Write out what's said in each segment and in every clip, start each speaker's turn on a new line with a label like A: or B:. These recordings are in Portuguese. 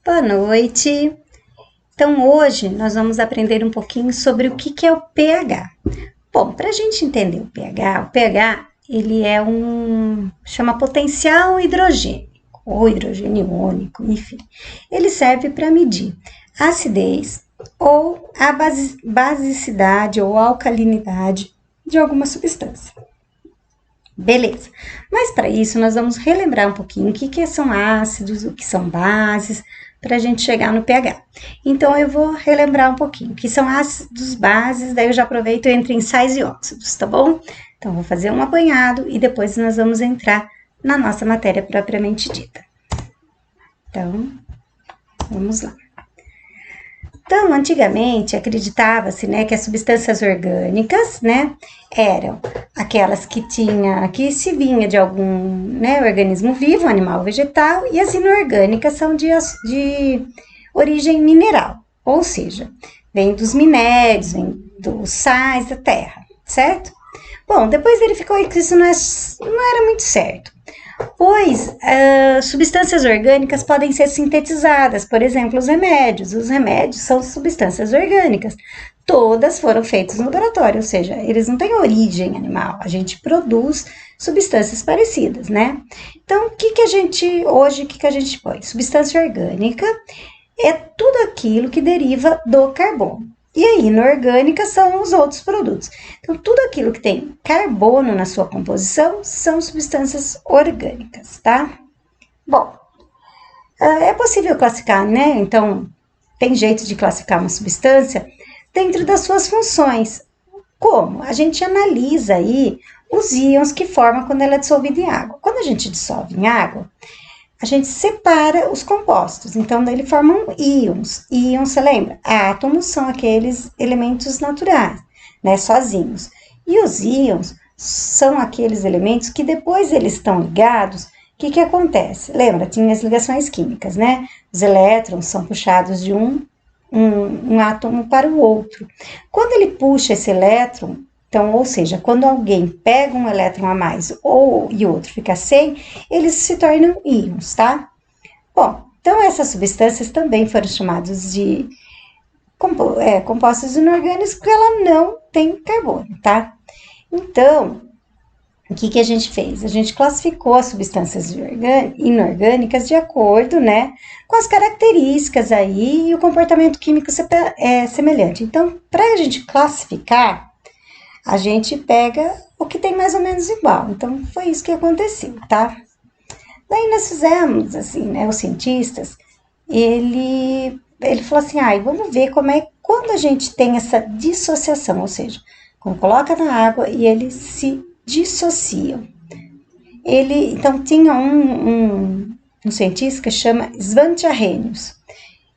A: Boa noite. Então, hoje nós vamos aprender um pouquinho sobre o que é o pH. Bom, para a gente entender o pH ele é chama potencial hidrogênico, ou hidrogênio iônico, enfim. Ele serve para medir a acidez ou a basicidade ou alcalinidade de alguma substância. Beleza, mas para isso nós vamos relembrar um pouquinho o que são ácidos, o que são bases, para a gente chegar no pH. Então, eu vou relembrar um pouquinho o que são ácidos, bases, daí eu já aproveito e entro em sais e óxidos, tá bom? Então, vou fazer um apanhado e depois nós vamos entrar na nossa matéria propriamente dita. Então, vamos lá. Então, antigamente, acreditava-se, né, que as substâncias orgânicas, né, eram aquelas que se vinha de algum, né, organismo vivo, animal ou vegetal, e as inorgânicas são de origem mineral, ou seja, vem dos minérios, vem dos sais da terra, certo? Bom, depois verificou que isso não era muito certo, pois substâncias orgânicas podem ser sintetizadas, por exemplo, os remédios. Os remédios são substâncias orgânicas. Todas foram feitas no laboratório, ou seja, eles não têm origem animal. A gente produz substâncias parecidas, né? Então, o que a gente põe? Substância orgânica é tudo aquilo que deriva do carbono. E a inorgânica são os outros produtos. Então, tudo aquilo que tem carbono na sua composição são substâncias orgânicas, tá? Bom, é possível classificar, né? Então, tem jeito de classificar uma substância dentro das suas funções. Como? A gente analisa aí os íons que formam quando ela é dissolvida em água. Quando a gente dissolve em água, a gente separa os compostos, então daí formam íons. Íons, você lembra? Átomos são aqueles elementos naturais, né, sozinhos. E os íons são aqueles elementos que depois eles estão ligados, o que acontece? Lembra, tinha as ligações químicas, né? Os elétrons são puxados de um átomo para o outro. Quando ele puxa esse elétron, então, ou seja, quando alguém pega um elétron a mais e outro fica sem, eles se tornam íons, tá? Bom, então essas substâncias também foram chamadas de compostos inorgânicos porque ela não tem carbono, tá? Então, o que a gente fez? A gente classificou as substâncias inorgânicas de acordo, né, com as características aí e o comportamento químico semelhante. Então, para a gente classificar, a gente pega o que tem mais ou menos igual. Então, foi isso que aconteceu, tá? Daí nós fizemos, assim, né, os cientistas, ele falou assim, vamos ver quando a gente tem essa dissociação, ou seja, quando coloca na água e eles se dissociam. Então, tinha um cientista que chama Svante Arrhenius.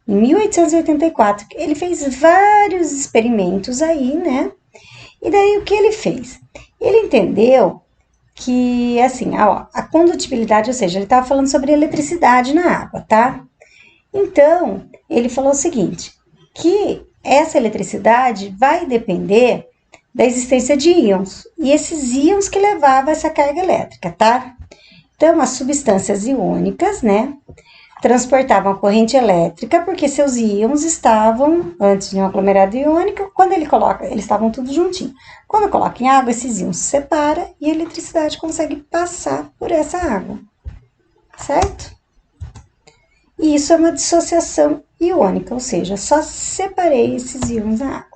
A: Em 1884, ele fez vários experimentos aí, né? E daí o que ele fez? Ele entendeu que, assim, a condutibilidade, ou seja, ele estava falando sobre eletricidade na água, tá? Então, ele falou o seguinte, que essa eletricidade vai depender da existência de íons, e esses íons que levavam essa carga elétrica, tá? Então, as substâncias iônicas, né, transportavam a corrente elétrica, porque seus íons estavam, antes de um aglomerado iônico, quando eles estavam tudo juntinho. Quando coloca em água, esses íons se separam e a eletricidade consegue passar por essa água, certo? E isso é uma dissociação iônica, ou seja, só separei esses íons na água.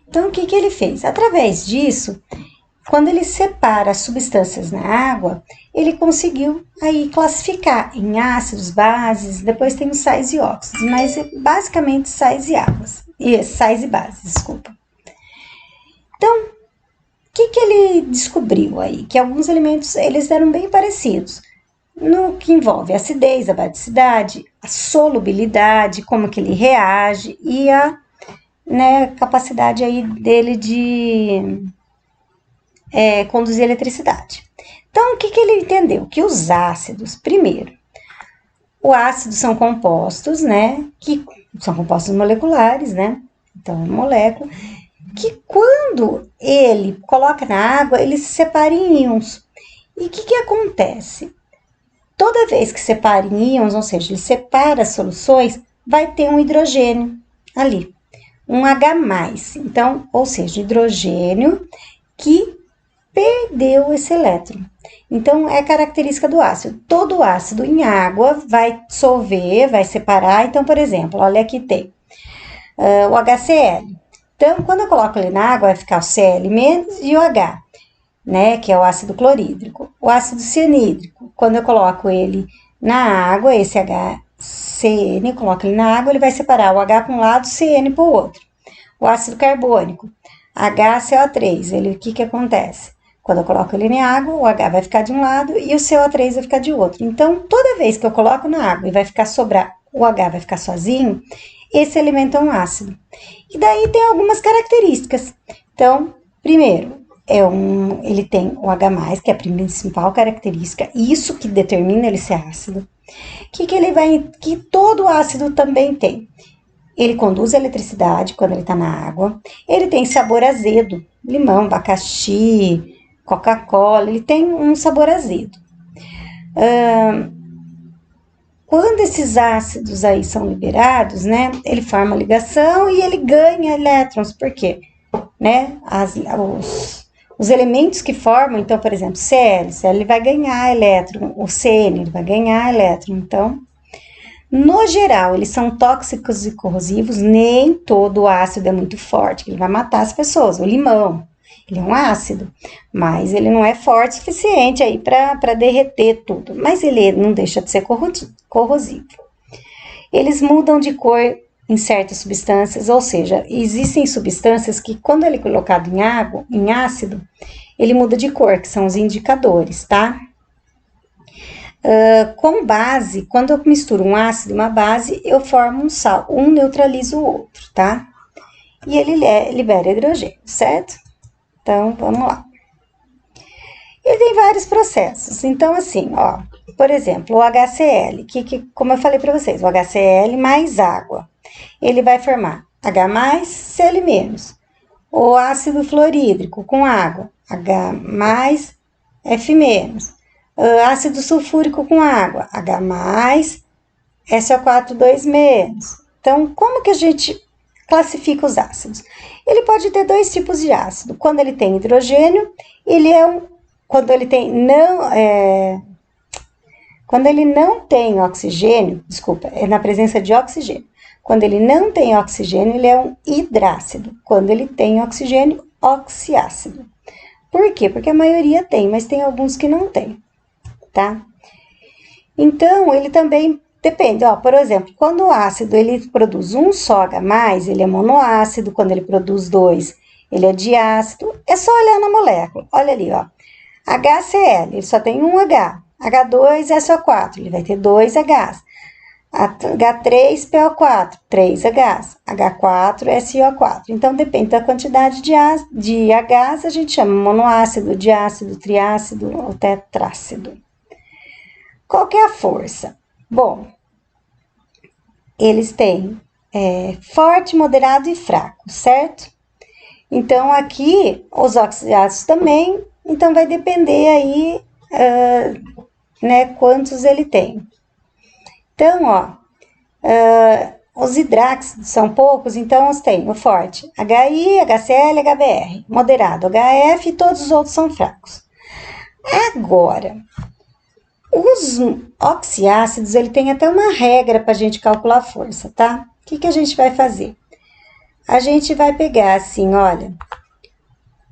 A: Então, o que ele fez? Através disso, quando ele separa as substâncias na água, ele conseguiu aí classificar em ácidos, bases, depois tem os sais e óxidos, mas é basicamente sais e bases, desculpa. Então, o que ele descobriu aí? Que alguns elementos, eles eram bem parecidos, no que envolve a acidez, a basicidade, a solubilidade, como que ele reage e a capacidade aí dele de conduzir eletricidade. Então, o que ele entendeu? Que os ácidos, primeiro, o ácido são compostos, né, que são compostos moleculares, né, então, molécula, que quando ele coloca na água, ele se separa em íons. E o que acontece? toda vez que separa em íons, ou seja, ele separa as soluções, vai ter um hidrogênio ali, um H+. Então, ou seja, hidrogênio que perdeu esse elétron. Então, é característica do ácido. Todo ácido em água vai dissolver, vai separar. Então, por exemplo, olha aqui tem o HCl. Então, quando eu coloco ele na água, vai ficar o Cl- e o H, né, que é o ácido clorídrico. O ácido cianídrico, quando eu coloco ele na água, esse HCN, coloco ele na água, ele vai separar o H para um lado, CN para o outro. O ácido carbônico, HCO3, o que acontece? Quando eu coloco ele na água, o H vai ficar de um lado e o CO3 vai ficar de outro. Então, toda vez que eu coloco na água e vai ficar sobrar, o H vai ficar sozinho, esse elemento é um ácido. E daí tem algumas características. Então, primeiro, ele tem o H+, que é a principal característica, isso que determina ele ser ácido. Que todo ácido também tem? Ele conduz a eletricidade quando ele está na água. Ele tem sabor azedo, limão, abacaxi, Coca-Cola, ele tem um sabor azedo. Quando esses ácidos aí são liberados, né, ele forma ligação e ele ganha elétrons. Por quê? Né, os elementos que formam, então, por exemplo, Cl ele vai ganhar elétron, o CN ele vai ganhar elétron. Então, no geral, eles são tóxicos e corrosivos, nem todo ácido é muito forte, ele vai matar as pessoas. O limão, ele é um ácido, mas ele não é forte o suficiente aí para derreter tudo, mas ele não deixa de ser corrosivo. Eles mudam de cor em certas substâncias, ou seja, existem substâncias que quando ele é colocado em água, em ácido, ele muda de cor, que são os indicadores, tá? Com base, quando eu misturo um ácido e uma base, eu formo um sal, um neutraliza o outro, tá? E ele libera hidrogênio, certo? Então, vamos lá. Ele tem vários processos. Então, assim, ó, por exemplo, o HCl, como eu falei para vocês, o HCl mais água, ele vai formar H+, Cl-. O ácido fluorídrico com água, H+, F-. Ácido sulfúrico com água, H+, SO4, 2-. Então, como que a gente classifica os ácidos? Ele pode ter dois tipos de ácido. Quando ele tem hidrogênio, quando ele não tem oxigênio, desculpa, é na presença de oxigênio. Quando ele não tem oxigênio, ele é um hidrácido. Quando ele tem oxigênio, oxiácido. Por quê? Porque a maioria tem, mas tem alguns que não tem, tá? Então, ele também depende, ó, por exemplo, quando o ácido ele produz um só H+, ele é monoácido, quando ele produz dois, ele é diácido, é só olhar na molécula, olha ali, ó, HCl, ele só tem um H, H2SO4, ele vai ter dois Hs, H3PO4, 3 Hs, H4SO4, então depende da quantidade de Hs, a gente chama monoácido, diácido, triácido ou tetrácido. Qual que é a força? Bom, eles têm forte, moderado e fraco, certo? Então, aqui, os oxidados também, então vai depender aí, né, quantos ele tem. Então, ó, os hidráxidos são poucos, então os tem o forte, HI, HCl, HBr, moderado, HF e todos os outros são fracos. Agora, os oxiácidos, ele tem até uma regra para a gente calcular a força, tá? O que a gente vai fazer? A gente vai pegar assim, olha,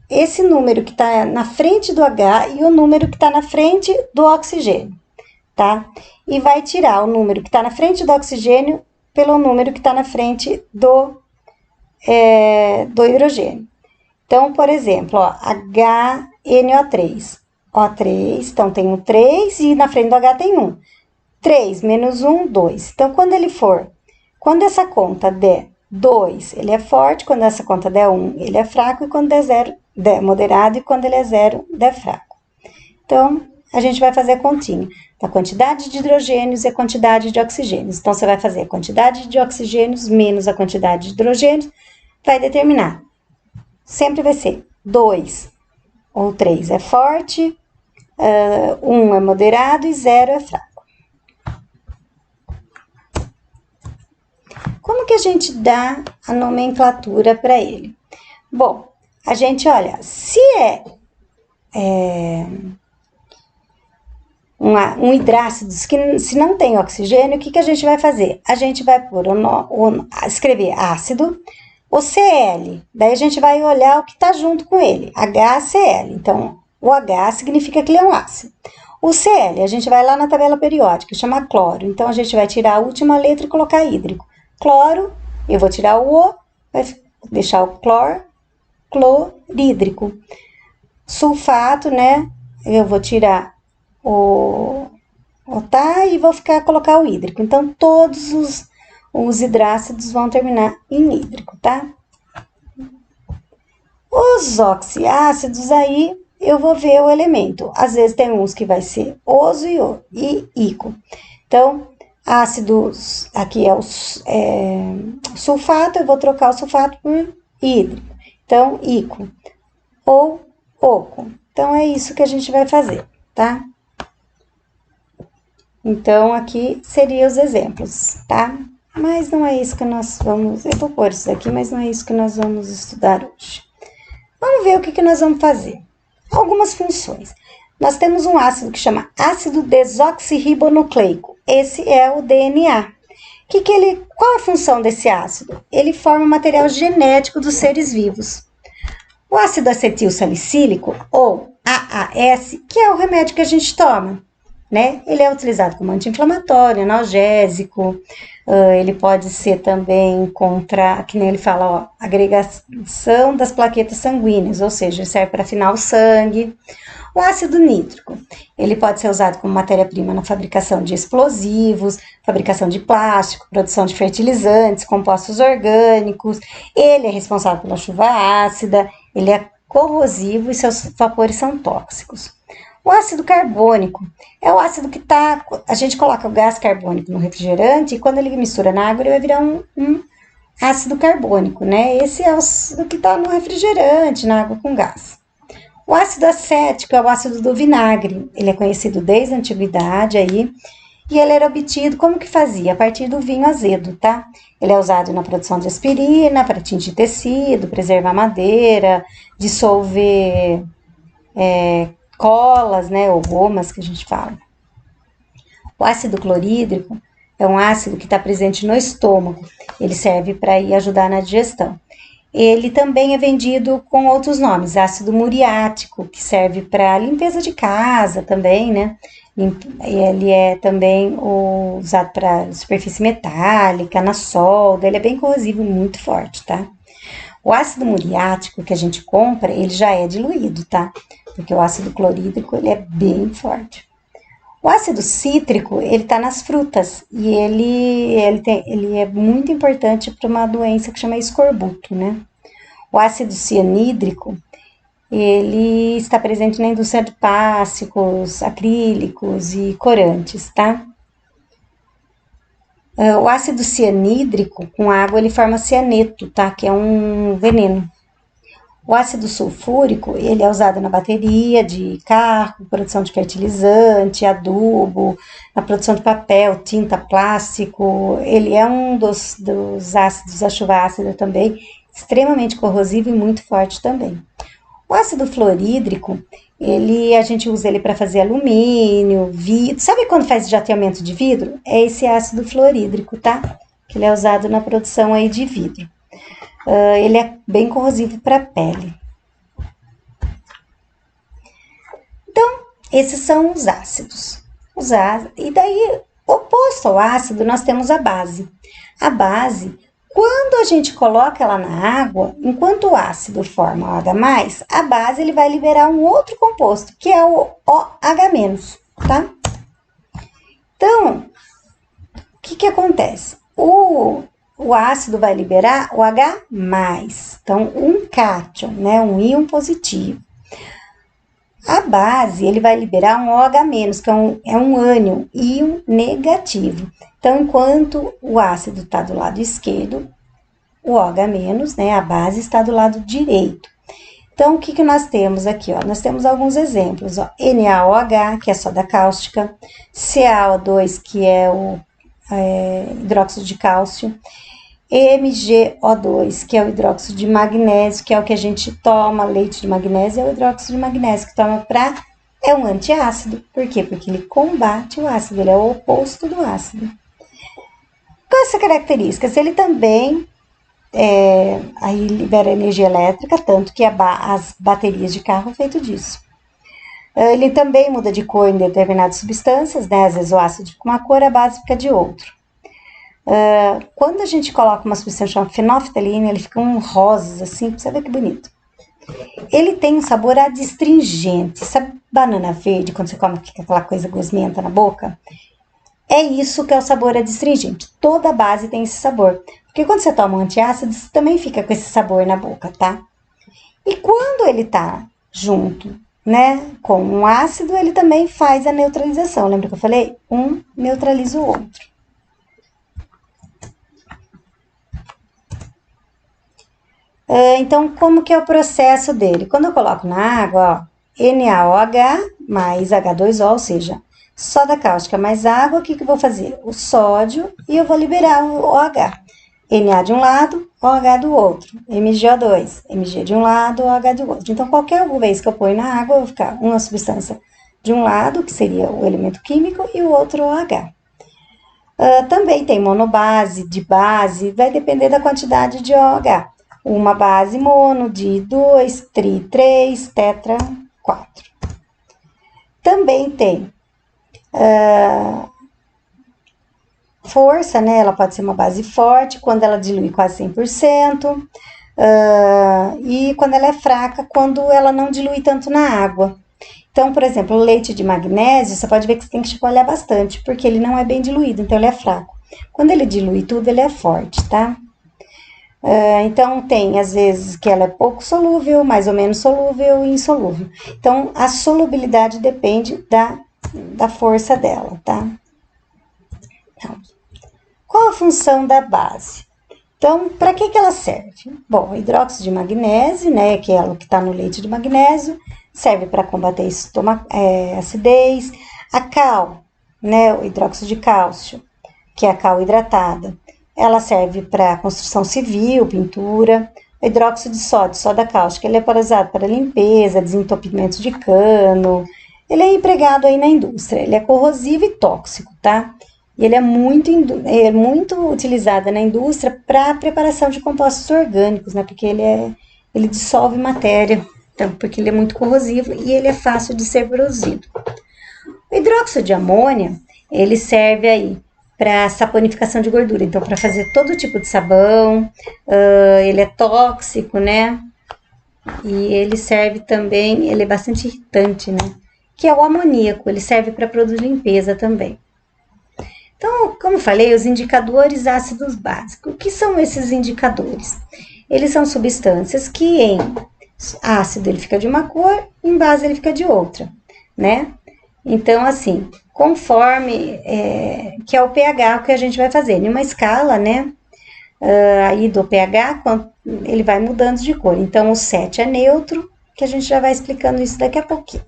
A: esse número que está na frente do H e o número que está na frente do oxigênio, tá? E vai tirar o número que está na frente do oxigênio pelo número que está na frente do hidrogênio. Então, por exemplo, ó, HNO3. O3, então tem um 3 e na frente do H tem 1. 3 menos 1, 2. Então, quando essa conta der 2, ele é forte, quando essa conta der 1, ele é fraco, e quando der 0, der moderado, e quando ele é 0, der fraco. Então, a gente vai fazer a continha da quantidade de hidrogênios e a quantidade de oxigênios. Então, você vai fazer a quantidade de oxigênios menos a quantidade de hidrogênios, vai determinar. Sempre vai ser 2 ou 3 é forte, 1 é moderado e 0 é fraco. Como que a gente dá a nomenclatura para ele? Bom, a gente olha, se um hidrácido que se não tem oxigênio, o que a gente vai fazer? A gente vai escrever ácido, o Cl, daí a gente vai olhar o que está junto com ele, HCl. Então, o H significa que ele é um ácido. O Cl, a gente vai lá na tabela periódica, chama cloro. Então, a gente vai tirar a última letra e colocar hídrico. Cloro, eu vou tirar o O, vai deixar o clorídrico. Sulfato, né? Eu vou tirar o tá e vou colocar o hídrico. Então, todos os hidrácidos vão terminar em hídrico, tá? Os oxiácidos aí, eu vou ver o elemento. Às vezes tem uns que vai ser oso e ico. Então, ácidos, aqui é o sulfato, eu vou trocar o sulfato por hídrico. Então, ico ou oco. Então, é isso que a gente vai fazer, tá? Então, aqui seriam os exemplos, tá? Mas não é isso que nós vamos... Eu vou pôr isso aqui, mas não é isso que nós vamos estudar hoje. Vamos ver o que nós vamos fazer. Algumas funções. Nós temos um ácido que chama ácido desoxirribonucleico. Esse é o DNA. Qual a função desse ácido? Ele forma o material genético dos seres vivos. O ácido acetil salicílico, ou AAS, que é o remédio que a gente toma, né? Ele é utilizado como anti-inflamatório, analgésico, ele pode ser também que nem ele fala, ó, agregação das plaquetas sanguíneas, ou seja, serve para afinar o sangue. O ácido nítrico, ele pode ser usado como matéria-prima na fabricação de explosivos, fabricação de plástico, produção de fertilizantes, compostos orgânicos. Ele é responsável pela chuva ácida, ele é corrosivo e seus vapores são tóxicos. O ácido carbônico é o ácido que a gente coloca o gás carbônico no refrigerante e quando ele mistura na água ele vai virar um ácido carbônico, né? Esse é o que está no refrigerante, na água com gás. O ácido acético é o ácido do vinagre. Ele é conhecido desde a antiguidade aí. E ele era obtido, como que fazia? A partir do vinho azedo, tá? Ele é usado na produção de aspirina, para tingir tecido, preservar madeira, dissolver colas, né? Ou gomas, que a gente fala. O ácido clorídrico é um ácido que está presente no estômago. Ele serve para ajudar na digestão. Ele também é vendido com outros nomes, ácido muriático, que serve para limpeza de casa também, né? Ele é também usado para superfície metálica, na solda, ele é bem corrosivo e muito forte, tá? O ácido muriático que a gente compra, ele já é diluído, tá? Porque o ácido clorídrico, ele é bem forte. O ácido cítrico, ele tá nas frutas e ele é muito importante para uma doença que chama escorbuto, né? O ácido cianídrico, ele está presente na indústria de plásticos, acrílicos e corantes, tá? O ácido cianídrico, com água, ele forma cianeto, tá? Que é um veneno. O ácido sulfúrico, ele é usado na bateria de carro, produção de fertilizante, adubo, na produção de papel, tinta, plástico. Ele é um dos ácidos da chuva ácida também, extremamente corrosivo e muito forte também. O ácido fluorídrico, a gente usa ele para fazer alumínio, vidro. Sabe quando faz jateamento de vidro? É esse ácido fluorídrico, tá? Que ele é usado na produção aí de vidro. Ele é bem corrosivo para a pele. Então, esses são os ácidos. E daí, oposto ao ácido, nós temos a base. A base, quando a gente coloca ela na água, enquanto o ácido forma OH+, a base ele vai liberar um outro composto, que é o OH-, tá? Então, o que acontece? O ácido vai liberar o H+, então um cátion, né, um íon positivo. A base, ele vai liberar um OH-, que é um ânion, íon negativo. Então, enquanto o ácido está do lado esquerdo, o OH-, né, a base está do lado direito. Então, o que nós temos aqui? Ó? Nós temos alguns exemplos. Ó. NaOH, que é soda cáustica, CaO2, que é o hidróxido de cálcio, MgO2, que é o hidróxido de magnésio, que é o que a gente toma, leite de magnésio, é o hidróxido de magnésio que toma é um antiácido. Por quê? Porque ele combate o ácido, ele é o oposto do ácido. Com essa característica, ele também aí libera energia elétrica, tanto que as baterias de carro é feito disso. Ele também muda de cor em determinadas substâncias, né? Às vezes o ácido fica uma cor, a base fica de outro. Quando a gente coloca uma substância chamada fenolftalina, ele fica um rosas, assim, pra você ver que bonito. Ele tem um sabor adstringente. Sabe banana verde, quando você come, fica aquela coisa gosmenta na boca? É isso que é o sabor adstringente. Toda base tem esse sabor. Porque quando você toma um antiácido, você também fica com esse sabor na boca, tá? E quando ele tá junto, né, com um ácido, ele também faz a neutralização. Lembra que eu falei? Um neutraliza o outro. Então, como que é o processo dele? Quando eu coloco na água, ó, NaOH mais H2O, ou seja, soda cáustica mais água, o que que eu vou fazer? O sódio e eu vou liberar o OH. Na de um lado, OH do outro. MgO2, Mg de um lado, OH do outro. Então, qualquer vez que eu ponho na água, eu vou ficar uma substância de um lado, que seria o elemento químico, e o outro OH. Também tem monobase, dibase, vai depender da quantidade de OH. Uma base mono, de 2, tri 3, tetra 4. Também tem força, né? Ela pode ser uma base forte, quando ela dilui quase 100%, e quando ela é fraca, quando ela não dilui tanto na água. Então, por exemplo, o leite de magnésio, você pode ver que você tem que chacoalhar bastante, porque ele não é bem diluído, então ele é fraco. Quando ele dilui tudo, ele é forte, tá? Então, tem às vezes que ela é pouco solúvel, mais ou menos solúvel e insolúvel. Então, a solubilidade depende da força dela, tá? Então, qual a função da base? Então, para que ela serve? Bom, o hidróxido de magnésio, né, que é o que está no leite de magnésio, serve para combater acidez. A cal, né, o hidróxido de cálcio, que é a cal hidratada, ela serve para construção civil, pintura. O hidróxido de sódio, soda cáustica, ele é usado para limpeza, desentupimento de cano. Ele é empregado aí na indústria. Ele é corrosivo e tóxico, tá? E ele é muito utilizado na indústria para preparação de compostos orgânicos, né? Porque ele dissolve matéria, então, porque ele é muito corrosivo e ele é fácil de ser produzido. O hidróxido de amônia, ele serve aí para saponificação de gordura, então para fazer todo tipo de sabão, ele é tóxico, né? E ele serve também, ele é bastante irritante, né? Que é o amoníaco, ele serve para produzir limpeza também. Então, como eu falei, os indicadores ácidos básicos. O que são esses indicadores? Eles são substâncias que em ácido ele fica de uma cor, em base ele fica de outra, né? Então, assim, conforme que é o pH que a gente vai fazer. Em uma escala, né, aí do pH, ele vai mudando de cor. Então, o 7 é neutro, que a gente já vai explicando isso daqui a pouquinho.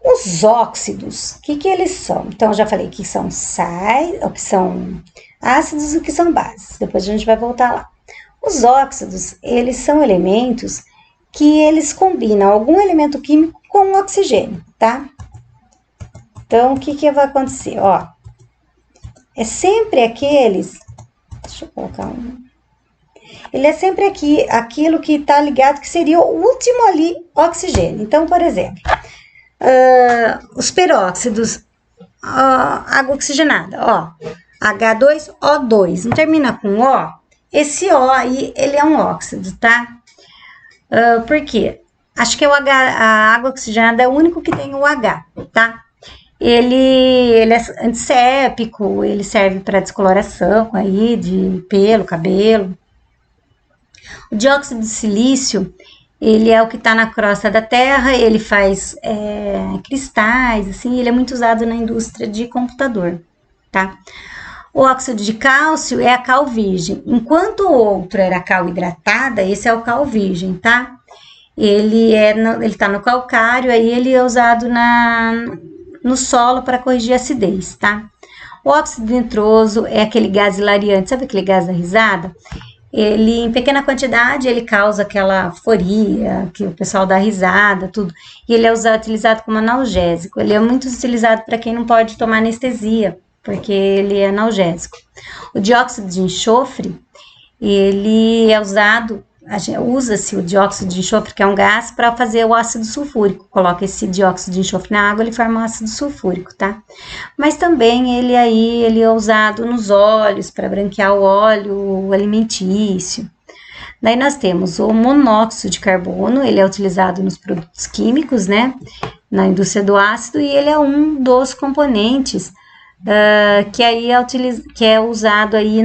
A: Os óxidos, o que eles são? Então, eu já falei que são sais, o que são ácidos e o que são bases. Depois a gente vai voltar lá. Os óxidos, eles são elementos que eles combinam algum elemento químico com o oxigênio, tá? Então, o que vai acontecer? Ó, é sempre aqueles... Deixa eu colocar um... Ele é sempre aquilo que tá ligado, que seria o último ali, oxigênio. Então, por exemplo, os peróxidos, água oxigenada, ó, H2O2, não termina com O? Esse O aí, ele é um óxido, tá? Por quê? Acho que a água oxigenada é o único que tem o H, tá? Ele é antisséptico, ele serve para descoloração aí de pelo, cabelo. O dióxido de silício, ele é o que está na crosta da terra, ele faz cristais, assim, ele é muito usado na indústria de computador, tá? O óxido de cálcio é a cal virgem, enquanto o outro era a cal hidratada, esse é o cal virgem, tá? Ele tá no calcário, aí ele é usado no solo para corrigir a acidez, tá? O óxido nitroso é aquele gás hilariante, sabe aquele gás da risada? Ele, em pequena quantidade, ele causa aquela euforia, que o pessoal dá risada, tudo. E ele é utilizado como analgésico. Ele é muito utilizado para quem não pode tomar anestesia, porque ele é analgésico. O dióxido de enxofre, ele é usado, usa-se o dióxido de enxofre, que é um gás, para fazer o ácido sulfúrico. Coloca esse dióxido de enxofre na água, ele forma um ácido sulfúrico, tá? Mas também ele é usado nos óleos, para branquear o óleo alimentício. Daí nós temos o monóxido de carbono, ele é utilizado nos produtos químicos, né? Na indústria do ácido, e ele é um dos componentes que é usado aí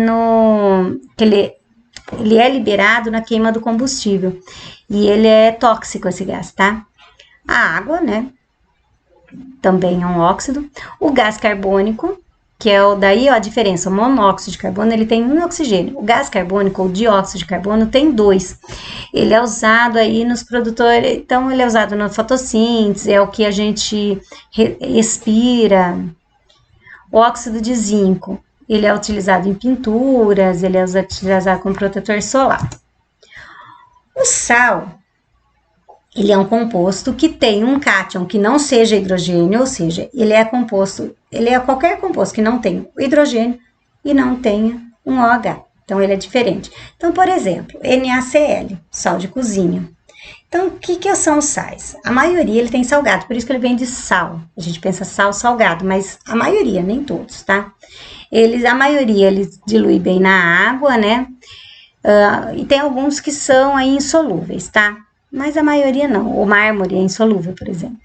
A: ele é liberado na queima do combustível. E ele é tóxico, esse gás, tá? A água, né? Também é um óxido. O gás carbônico, que é a diferença. O monóxido de carbono, ele tem um oxigênio. O gás carbônico, ou dióxido de carbono, tem 2. Ele é usado aí nos produtores, então ele é usado na fotossíntese, é o que a gente respira. O óxido de zinco, ele é utilizado em pinturas, ele é utilizado como protetor solar. O sal, ele é um composto que tem um cátion que não seja hidrogênio, ou seja, ele é qualquer composto que não tenha hidrogênio e não tenha um OH. Então, ele é diferente. Então, por exemplo, NaCl, sal de cozinha. Então, o que são os sais? A maioria ele tem salgado, por isso que ele vem de sal. A gente pensa sal salgado, mas a maioria, nem todos, tá? A maioria eles dilui bem na água, né? E tem alguns que são aí insolúveis, tá? Mas a maioria não. O mármore é insolúvel, por exemplo.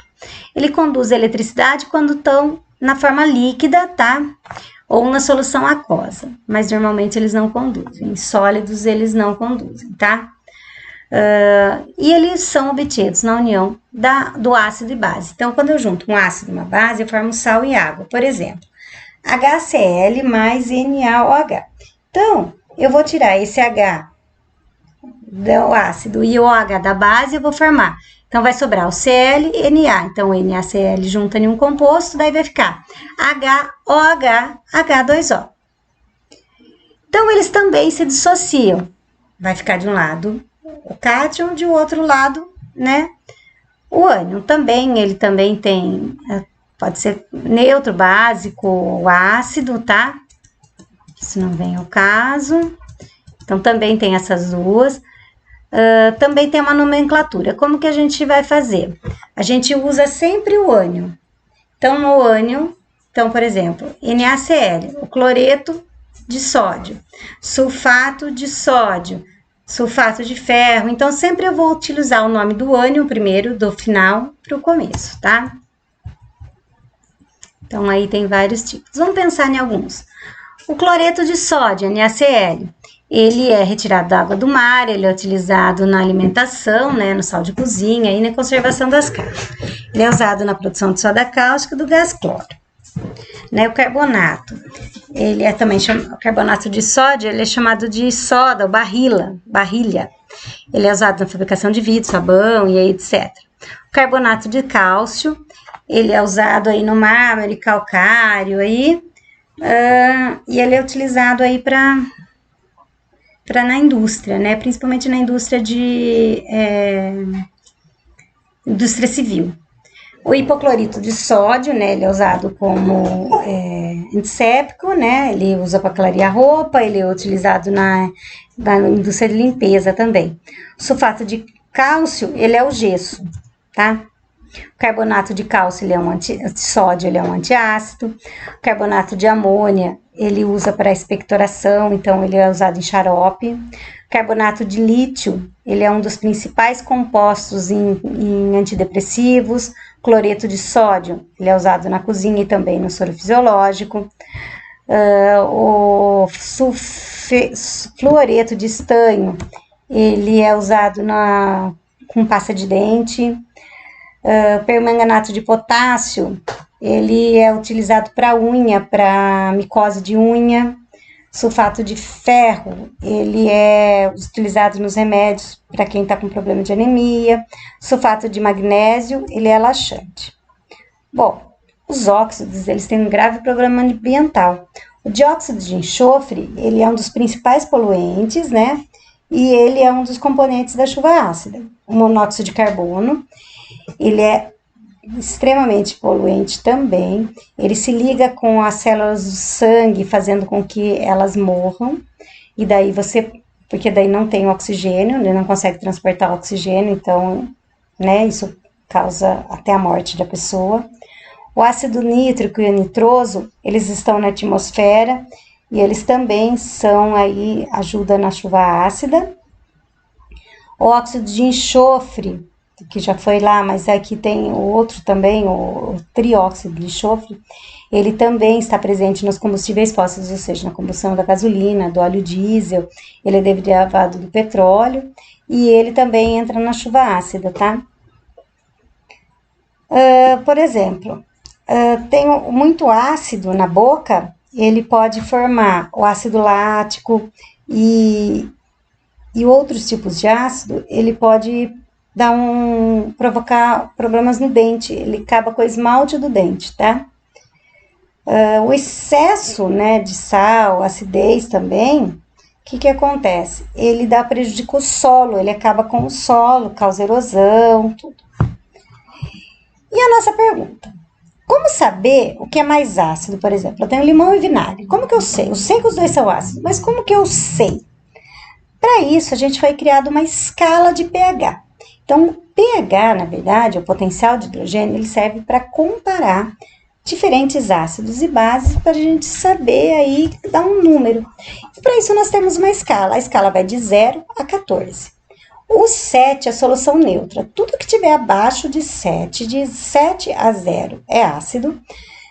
A: Ele conduz a eletricidade quando estão na forma líquida, tá? Ou na solução aquosa, mas normalmente eles não conduzem. Em sólidos eles não conduzem, tá? E eles são obtidos na união do ácido e base. Então, quando eu junto um ácido e uma base, eu formo sal e água. Por exemplo, HCl mais NaOH. Então, eu vou tirar esse H do ácido e o OH da base, eu vou formar. Então, vai sobrar o Cl e Na. Então, o NaCl junta em um composto, daí vai ficar HOH, H2O. Então, eles também se dissociam. Vai ficar de um lado o cátion, de outro lado, né, o ânion. Ele também tem, pode ser neutro, básico ou ácido, tá? Isso não vem ao caso. Então, também tem essas duas. Também tem uma nomenclatura. Como que a gente vai fazer? A gente usa sempre o ânion. Então, o ânion, por exemplo, NaCl, o cloreto de sódio, sulfato de sódio, sulfato de ferro. Então, sempre eu vou utilizar o nome do ânion primeiro, do final para o começo, tá? Então, aí tem vários tipos. Vamos pensar em alguns. O cloreto de sódio, NaCl, ele é retirado da água do mar, ele é utilizado na alimentação, né, no sal de cozinha e na conservação das carnes. Ele é usado na produção de soda cáustica e do gás cloro. Né, o carbonato, ele é também o carbonato de sódio, ele é chamado de soda, ou barrilha. Ele é usado na fabricação de vidro, sabão e etc. O carbonato de cálcio, ele é usado aí no mármore, calcário aí, e ele é utilizado aí para na indústria, né? Principalmente na indústria indústria civil. O hipoclorito de sódio, né? Ele é usado como antisséptico, né? Ele usa para clarear roupa, ele é utilizado na indústria de limpeza também. O sulfato de cálcio, ele é o gesso, tá? O carbonato de cálcio, sódio, ele é um antiácido. O carbonato de amônia, ele usa para expectoração, então ele é usado em xarope. O carbonato de lítio, ele é um dos principais compostos em antidepressivos. Cloreto de sódio, ele é usado na cozinha e também no soro fisiológico. O fluoreto de estanho, ele é usado com pasta de dente. Permanganato de potássio, ele é utilizado para unha, para micose de unha. Sulfato de ferro, ele é utilizado nos remédios para quem está com problema de anemia. Sulfato de magnésio, ele é laxante. Bom, os óxidos, eles têm um grave problema ambiental. O dióxido de enxofre, ele é um dos principais poluentes, né? E ele é um dos componentes da chuva ácida. O monóxido de carbono, ele é extremamente poluente também. Ele se liga com as células do sangue, fazendo com que elas morram. E daí porque daí não tem oxigênio, ele não consegue transportar oxigênio, então, né, isso causa até a morte da pessoa. O ácido nítrico e o nitroso, eles estão na atmosfera e eles também ajudam na chuva ácida. O óxido de enxofre, que já foi lá, mas aqui tem o outro também, o trióxido de enxofre, ele também está presente nos combustíveis fósseis, ou seja, na combustão da gasolina, do óleo diesel, ele é derivado do petróleo, e ele também entra na chuva ácida, tá? Por exemplo, tem muito ácido na boca, ele pode formar o ácido lático e outros tipos de ácido, ele pode provocar problemas no dente, ele acaba com o esmalte do dente, tá? O excesso, né, de sal, acidez também, o que acontece? Ele dá prejuízo ao solo, ele acaba com o solo, causa erosão, tudo. E a nossa pergunta, como saber o que é mais ácido, por exemplo? Eu tenho limão e vinagre, como que eu sei? Eu sei que os dois são ácidos, mas como que eu sei? Para isso, a gente foi criado uma escala de pH. Então, o pH, na verdade, o potencial de hidrogênio, ele serve para comparar diferentes ácidos e bases para a gente saber aí, dar um número. E para isso nós temos uma escala, a escala vai de 0 a 14. O 7 é a solução neutra, tudo que tiver abaixo de 7, de 7 a 0 é ácido,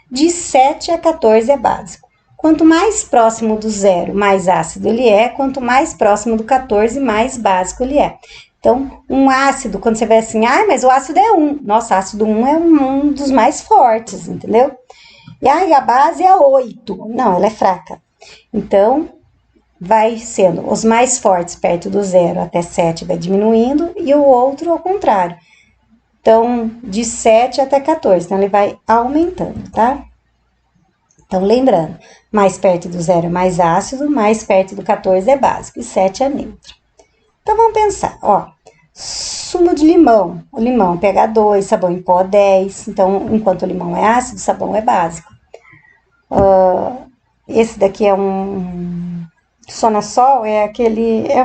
A: de 7 a 14 é básico. Quanto mais próximo do 0, mais ácido ele é, quanto mais próximo do 14, mais básico ele é. Então, um ácido, quando você vê assim, mas o ácido é 1. Nossa, ácido 1 é um dos mais fortes, entendeu? E a base é 8. Não, ela é fraca. Então, vai sendo os mais fortes perto do 0 até 7 vai diminuindo e o outro ao contrário. Então, de 7 até 14, então ele vai aumentando, tá? Então, lembrando, mais perto do 0 é mais ácido, mais perto do 14 é básico e 7 é neutro. Então, vamos pensar, ó, sumo de limão, o limão pH 2, sabão em pó 10, então, enquanto o limão é ácido, o sabão é básico. Esse daqui é um Sonasol, é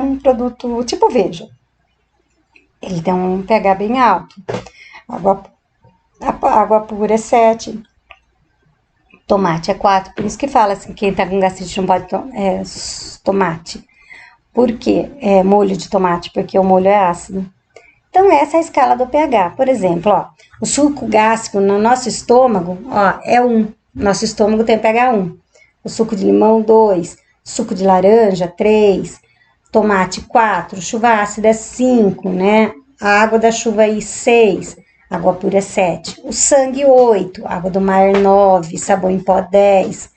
A: um produto tipo Veja. Ele tem um pH bem alto. Água pura é 7. Tomate é 4. Por isso que fala assim, quem tá com gastrite não pode tomate. Por quê? Molho de tomate, porque o molho é ácido. Então, essa é a escala do pH. Por exemplo, ó, o suco gástrico no nosso estômago, ó, é 1. Nosso estômago tem pH 1. O suco de limão, 2. Suco de laranja, 3. Tomate, 4. Chuva ácida, 5, né? A água da chuva aí, 6. Água pura, 7. O sangue, 8. Água do mar, 9. Sabão em pó, 10.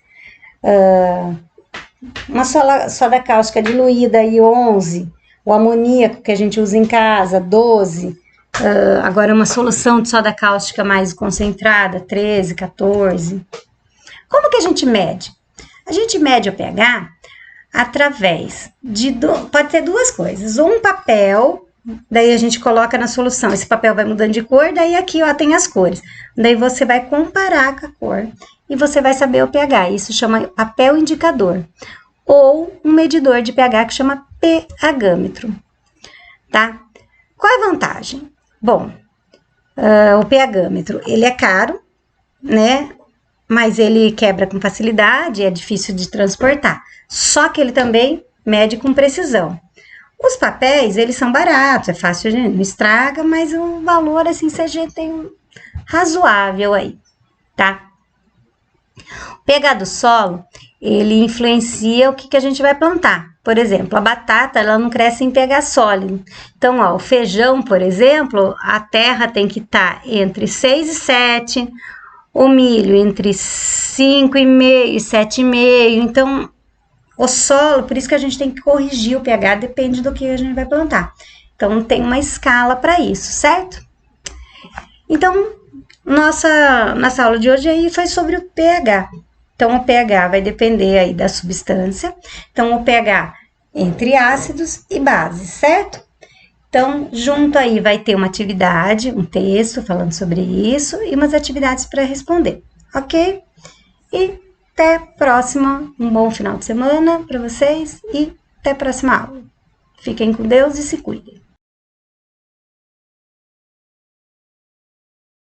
A: Uma soda cáustica diluída aí, 11. O amoníaco que a gente usa em casa, 12. Agora, uma solução de soda cáustica mais concentrada, 13, 14. Como que a gente mede? A gente mede o pH através pode ter duas coisas. Um papel, daí a gente coloca na solução. Esse papel vai mudando de cor, daí aqui, ó, tem as cores. Daí você vai comparar com a cor e você vai saber o pH. Isso chama papel indicador. Ou um medidor de pH que chama pH-metro, tá? Qual é a vantagem? Bom, o pH-metro, ele é caro, né? Mas ele quebra com facilidade, é difícil de transportar. Só que ele também mede com precisão. Os papéis, eles são baratos, é fácil, não estraga, mas o valor, assim, você tem um razoável aí, tá? O pH do solo, ele influencia o que a gente vai plantar. Por exemplo, a batata, ela não cresce em pH sólido. Então, ó, o feijão, por exemplo, a terra tem que estar entre 6 e 7, o milho entre 5,5 e 7,5. Então, o solo, por isso que a gente tem que corrigir o pH, depende do que a gente vai plantar. Então, tem uma escala para isso, certo? Então, nossa aula de hoje aí foi sobre o pH. Então, o pH vai depender aí da substância. Então, o pH entre ácidos e bases, certo? Então, junto aí vai ter uma atividade, um texto falando sobre isso e umas atividades para responder, ok? E até a próxima, um bom final de semana para vocês e até a próxima aula. Fiquem com Deus e se cuidem.